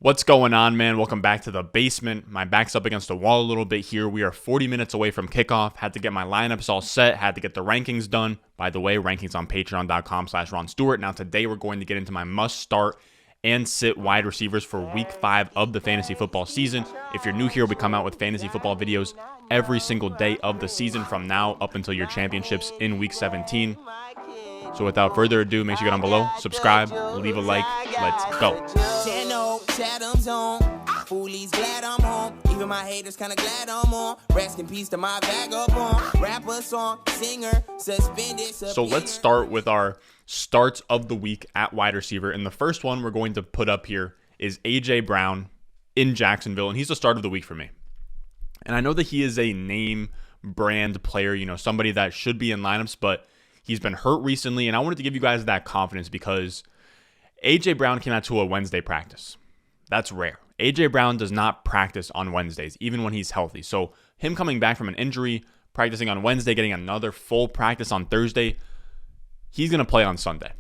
What's going on, man? Welcome back to the basement. My back's up against the wall a little bit here. We are 40 minutes away from kickoff. Had to get my lineups all set. Had to get the rankings done. By the way, rankings on patreon.com/Ron Stewart. Now today we're going to get into my must start and sit wide receivers for week 5 of the fantasy football season. If you're new here, we come out with fantasy football videos every single day of the season from now up until your championships in week 17. So without further ado, make sure you get down below, subscribe, leave a like. Let's go. Foolies glad I'm home. Even my haters kinda glad I'm on. Rest in peace to my vagabond. Rapper, song, singer, suspended. So let's start with our starts of the week at wide receiver. And the first one we're going to put up here is A.J. Brown in Jacksonville. And he's the start of the week for me. And I know that he is a name brand player, somebody that should be in lineups, but he's been hurt recently. And I wanted to give you guys that confidence because A.J. Brown came out to a Wednesday practice. That's rare. A.J. Brown does not practice on Wednesdays, even when he's healthy. So him coming back from an injury, practicing on Wednesday, getting another full practice on Thursday, he's going to play on Sunday.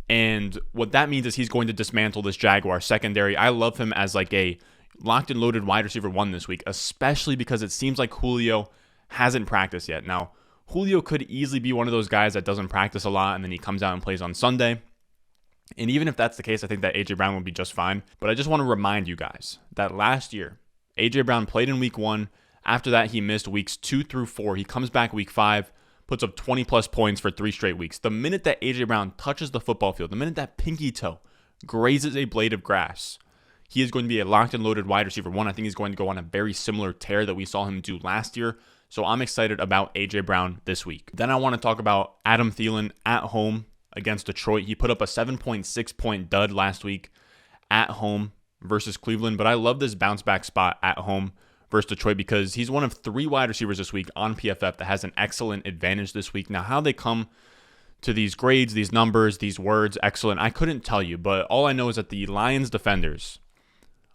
And what that means is he's going to dismantle this Jaguar secondary. I love him as like a locked and loaded wide receiver 1 this week, especially because it seems like Julio hasn't practiced yet. Now, Julio could easily be one of those guys that doesn't practice a lot and then he comes out and plays on Sunday. And even if that's the case, I think that A.J. Brown will be just fine. But I just want to remind you guys that last year, A.J. Brown played in week 1. After that, he missed weeks 2 through 4. He comes back week 5, puts up 20-plus points for 3 straight weeks. The minute that A.J. Brown touches the football field, the minute that pinky toe grazes a blade of grass, he is going to be a locked and loaded wide receiver 1. I think he's going to go on a very similar tear that we saw him do last year. So I'm excited about A.J. Brown this week. Then I want to talk about Adam Thielen at home against Detroit. He put up a 7.6 point dud last week at home versus Cleveland, but I love this bounce back spot at home versus Detroit because he's one of 3 wide receivers this week on PFF that has an excellent advantage this week. Now, how they come to these grades, these numbers, these words, excellent, I couldn't tell you, but all I know is that the Lions defenders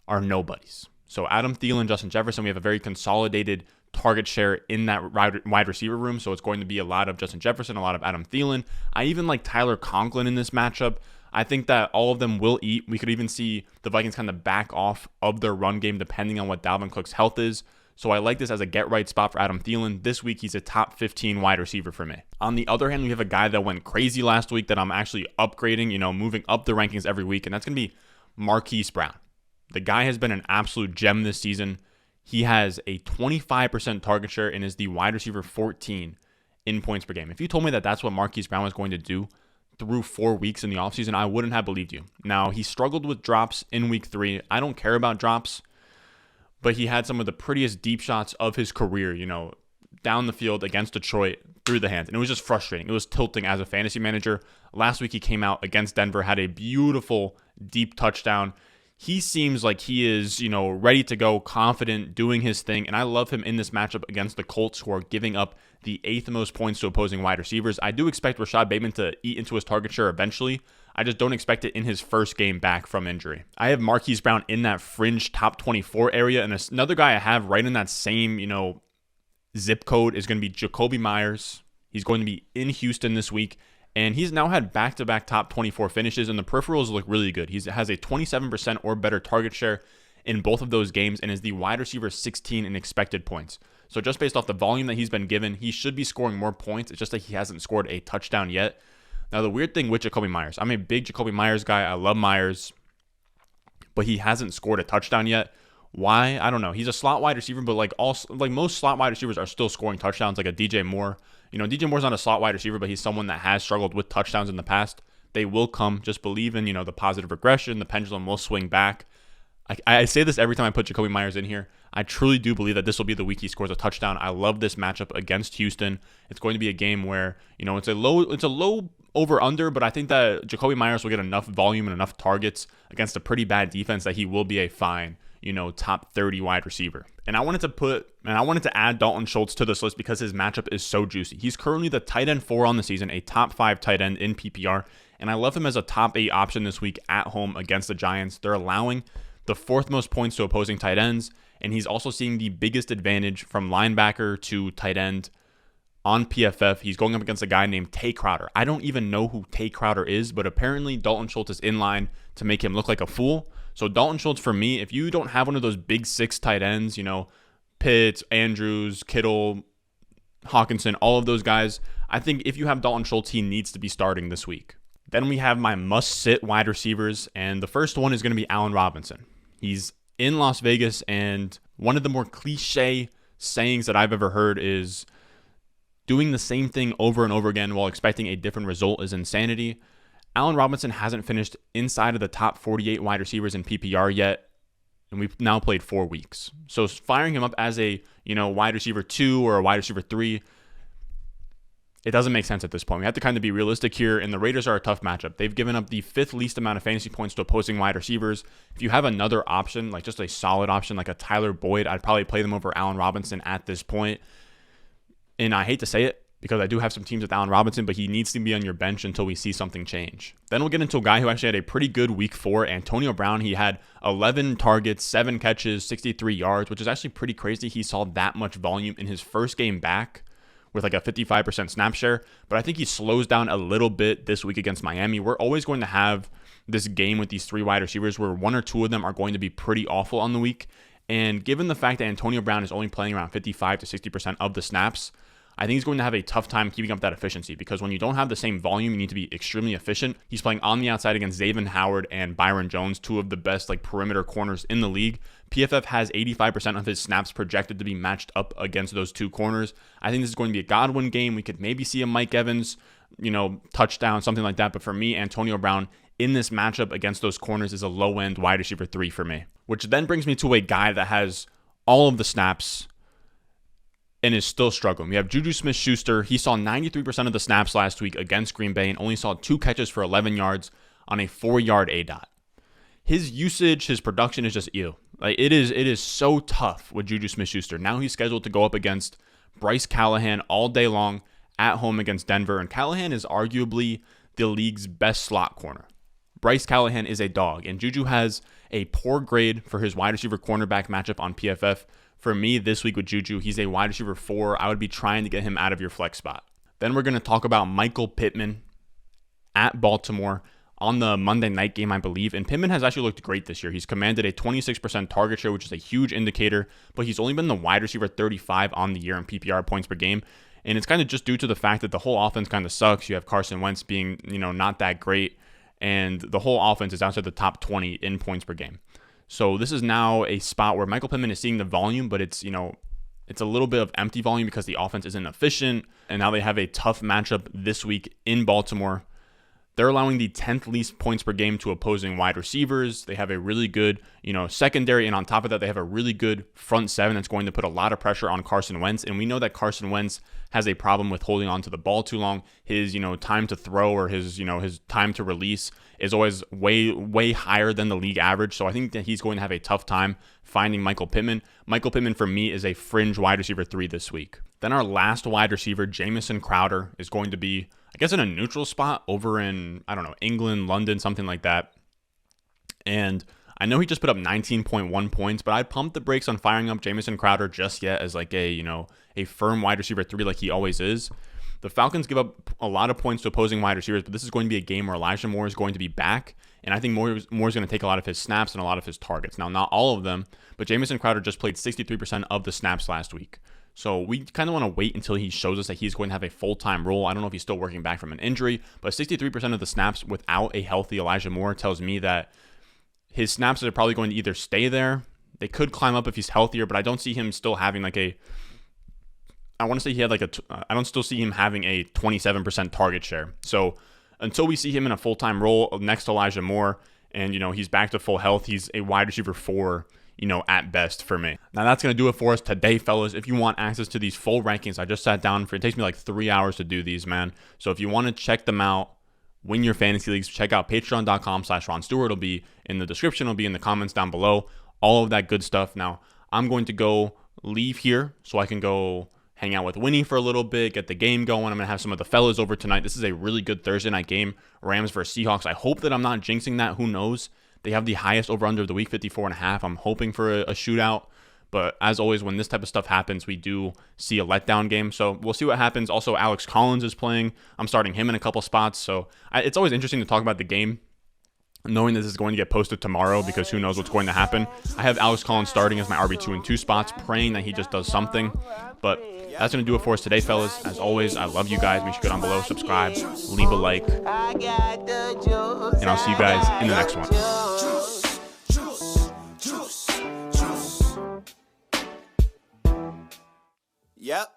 are nobodies. So Adam Thielen, Justin Jefferson, we have a very consolidated target share in that wide receiver room. So it's going to be a lot of Justin Jefferson, a lot of Adam Thielen. I even like Tyler Conklin in this matchup. I think that all of them will eat. We could even see the Vikings kind of back off of their run game depending on what Dalvin Cook's health is. So I like this as a get-right spot for Adam Thielen. This week, he's a top 15 wide receiver for me. On the other hand, we have a guy that went crazy last week that I'm actually upgrading, moving up the rankings every week, and that's going to be Marquise Brown. The guy has been an absolute gem this season. He has a 25% target share and is the wide receiver 14 in points per game. If you told me that that's what Marquise Brown was going to do through 4 weeks in the offseason, I wouldn't have believed you. Now, he struggled with drops in week 3. I don't care about drops, but he had some of the prettiest deep shots of his career, down the field against Detroit through the hands. And it was just frustrating. It was tilting as a fantasy manager. Last week, he came out against Denver, had a beautiful deep touchdown. He seems like he is, ready to go, confident, doing his thing. And I love him in this matchup against the Colts, who are giving up the 8th most points to opposing wide receivers. I do expect Rashad Bateman to eat into his target share eventually. I just don't expect it in his first game back from injury. I have Marquise Brown in that fringe top 24 area. And another guy I have right in that same, zip code is going to be Jakobi Meyers. He's going to be in Houston this week. And he's now had back-to-back top 24 finishes, and the peripherals look really good. He has a 27% or better target share in both of those games and is the wide receiver 16 in expected points. So just based off the volume that he's been given, he should be scoring more points. It's just that he hasn't scored a touchdown yet. Now, the weird thing with Jakobi Meyers, I'm a big Jakobi Meyers guy. I love Meyers, but he hasn't scored a touchdown yet. Why? I don't know. He's a slot wide receiver, but like most slot wide receivers are still scoring touchdowns, like a DJ Moore. DJ Moore's not a slot wide receiver, but he's someone that has struggled with touchdowns in the past. They will come. Just believe in, the positive regression. The pendulum will swing back. I say this every time I put Jakobi Meyers in here. I truly do believe that this will be the week he scores a touchdown. I love this matchup against Houston. It's going to be a game where, it's a low over-under, but I think that Jakobi Meyers will get enough volume and enough targets against a pretty bad defense that he will be a fine, top 30 wide receiver. And I wanted to add Dalton Schultz to this list because his matchup is so juicy. He's currently the tight end 4 on the season, a top 5 tight end in PPR, and I love him as a top 8 option this week at home against the Giants. They're allowing the 4th most points to opposing tight ends, and he's also seeing the biggest advantage from linebacker to tight end on PFF. He's going up against a guy named Tay Crowder. I don't even know who Tay Crowder is, but apparently Dalton Schultz is in line to make him look like a fool. So Dalton Schultz, for me, if you don't have one of those big 6 tight ends, Pitts, Andrews, Kittle, Hawkinson, all of those guys, I think if you have Dalton Schultz, he needs to be starting this week. Then we have my must-sit wide receivers, and the first one is going to be Allen Robinson. He's in Las Vegas, and one of the more cliche sayings that I've ever heard is doing the same thing over and over again while expecting a different result is insanity. Allen Robinson hasn't finished inside of the top 48 wide receivers in PPR yet, and we've now played 4 weeks. So firing him up as a wide receiver 2 or a wide receiver 3, it doesn't make sense at this point. We have to kind of be realistic here, and the Raiders are a tough matchup. They've given up the 5th least amount of fantasy points to opposing wide receivers. If you have another option, like just a solid option like a Tyler Boyd, I'd probably play them over Allen Robinson at this point. And I hate to say it because I do have some teams with Allen Robinson, but he needs to be on your bench until we see something change. Then we'll get into a guy who actually had a pretty good week 4, Antonio Brown. He had 11 targets, 7 catches, 63 yards, which is actually pretty crazy. He saw that much volume in his first game back with like a 55% snap share, but I think he slows down a little bit this week against Miami. We're always going to have this game with these 3 wide receivers where 1 or 2 of them are going to be pretty awful on the week. And given the fact that Antonio Brown is only playing around 55 to 60% of the snaps, I think he's going to have a tough time keeping up that efficiency because when you don't have the same volume, you need to be extremely efficient. He's playing on the outside against Xavier Howard and Byron Jones, 2 of the best perimeter corners in the league. PFF has 85% of his snaps projected to be matched up against those 2 corners. I think this is going to be a Godwin game. We could maybe see a Mike Evans, touchdown, something like that. But for me, Antonio Brown in this matchup against those corners is a low-end wide receiver 3 for me. Which then brings me to a guy that has all of the snaps and is still struggling. We have Juju Smith-Schuster. He saw 93% of the snaps last week against Green Bay and only saw 2 catches for 11 yards on a 4-yard ADOT. His usage, his production is just ew. It is so tough with Juju Smith-Schuster. Now he's scheduled to go up against Bryce Callahan all day long at home against Denver, and Callahan is arguably the league's best slot corner. Bryce Callahan is a dog, and Juju has a poor grade for his wide receiver cornerback matchup on PFF. For me, this week with Juju, he's a wide receiver 4. I would be trying to get him out of your flex spot. Then we're going to talk about Michael Pittman at Baltimore on the Monday night game, I believe. And Pittman has actually looked great this year. He's commanded a 26% target share, which is a huge indicator, but he's only been the wide receiver 35 on the year in PPR points per game. And it's kind of just due to the fact that the whole offense kind of sucks. You have Carson Wentz being, not that great. And the whole offense is outside the top 20 in points per game. So this is now a spot where Michael Pittman is seeing the volume, but it's a little bit of empty volume because the offense isn't efficient. And now they have a tough matchup this week in Baltimore. They're allowing the 10th least points per game to opposing wide receivers. They have a really good, secondary. And on top of that, they have a really good front 7 that's going to put a lot of pressure on Carson Wentz. And we know that Carson Wentz has a problem with holding on to the ball too long. His, time to throw or his time to release is always way, way higher than the league average. So I think that he's going to have a tough time finding Michael Pittman. Michael Pittman, for me, is a fringe wide receiver 3 this week. Then our last wide receiver, Jamison Crowder, is going to be, I guess, in a neutral spot over in, England, London, something like that. And I know he just put up 19.1 points, but I'd pump the brakes on firing up Jamison Crowder just yet as a firm wide receiver 3 like he always is. The Falcons give up a lot of points to opposing wide receivers, but this is going to be a game where Elijah Moore is going to be back, and I think Moore is going to take a lot of his snaps and a lot of his targets. Now, not all of them, but Jamison Crowder just played 63% of the snaps last week. So we kind of want to wait until he shows us that he's going to have a full-time role. I don't know if he's still working back from an injury, but 63% of the snaps without a healthy Elijah Moore tells me that his snaps are probably going to either stay there. They could climb up if he's healthier, but I don't see him still having I want to say he had I don't still see him having a 27% target share. So until we see him in a full-time role next to Elijah Moore and, he's back to full health, he's a wide receiver 4, at best for me. Now that's going to do it for us today, fellas. If you want access to these full rankings, I just sat down it takes me 3 hours to do these, man. So if you want to check them out, win your fantasy leagues, check out patreon.com/Ron Stewart. It'll be in the description. It'll be in the comments down below. All of that good stuff. Now I'm going to go leave here so I can go hang out with Winnie for a little bit, get the game going. I'm going to have some of the fellas over tonight. This is a really good Thursday night game, Rams versus Seahawks. I hope that I'm not jinxing that. Who knows? They have the highest over-under of the week, 54.5. I'm hoping for a shootout. But as always, when this type of stuff happens, we do see a letdown game. So we'll see what happens. Also, Alex Collins is playing. I'm starting him in a couple spots. So it's always interesting to talk about the game knowing this is going to get posted tomorrow because who knows what's going to happen. I have Alex Collins starting as my RB2 in 2 spots, praying that he just does something. But that's going to do it for us today, fellas. As always, I love you guys. Make sure you go down below, subscribe, leave a like, and I'll see you guys in the next one. Yep.